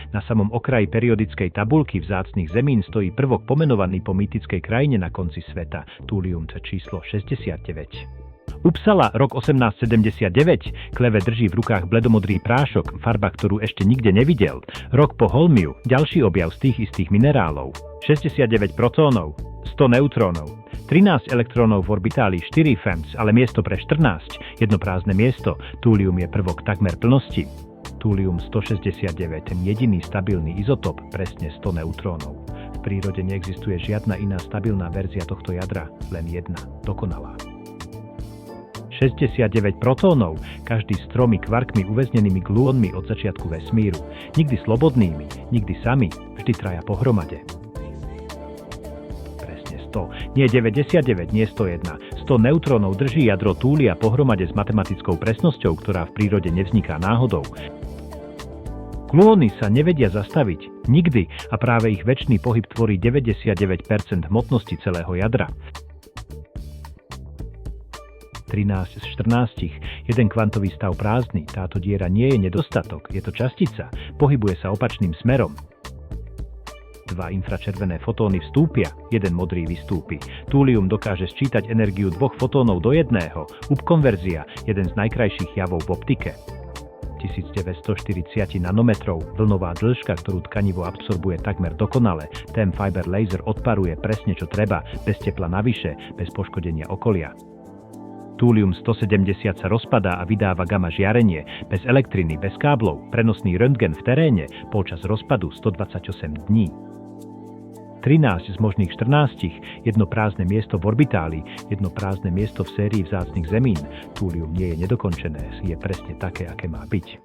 Na samom okraji periodickej tabuľky vzácnych zemín stojí prvok pomenovaný po mýtickej krajine na konci sveta, Thulium číslo 69. Uppsala, rok 1879, Kleve drží v rukách bledomodrý prášok, farba, ktorú ešte nikde nevidel. Rok po Holmiu, ďalší objav z tých istých minerálov. 69 protónov, 100 neutrónov, 13 elektrónov v orbitáli 4 FEMS, ale miesto pre 14, jedno prázdne miesto. Thulium je prvok takmer plnosti. Thulium 169, ten jediný stabilný izotop, presne 100 neutrónov. V prírode neexistuje žiadna iná stabilná verzia tohto jadra, len jedna, dokonalá. 69 protónov, každý s 3 kvarkmi uväznenými gluónmi od začiatku vesmíru. Nikdy slobodnými, nikdy sami, vždy traja pohromade. Presne 100, nie 99, nie 101. 100 neutrónov drží jadro Thulia pohromade s matematickou presnosťou, ktorá v prírode nevzniká náhodou. Gluóny sa nevedia zastaviť, nikdy, a práve ich večný pohyb tvorí 99% hmotnosti celého jadra. 13 z 14, jeden kvantový stav prázdny, táto diera nie je nedostatok, je to častica, pohybuje sa opačným smerom. 2 infračervené fotóny vstúpia, jeden modrý vystúpi. Thulium dokáže sčítať energiu 2 fotónov do jedného, upkonverzia, jeden z najkrajších javov v optike. 1940 nanometrov, vlnová dĺžka, ktorú tkanivo absorbuje takmer dokonale, ten fiber laser odparuje presne čo treba, bez tepla navyše, bez poškodenia okolia. Thulium 170 sa rozpadá a vydáva gamma žiarenie, bez elektriny, bez káblov, prenosný röntgen v teréne, počas rozpadu 128 dní. 13 z možných 14, jedno prázdne miesto v orbitáli, jedno prázdne miesto v sérii vzácnych zemín. Thulium nie je nedokončené, je presne také, aké má byť.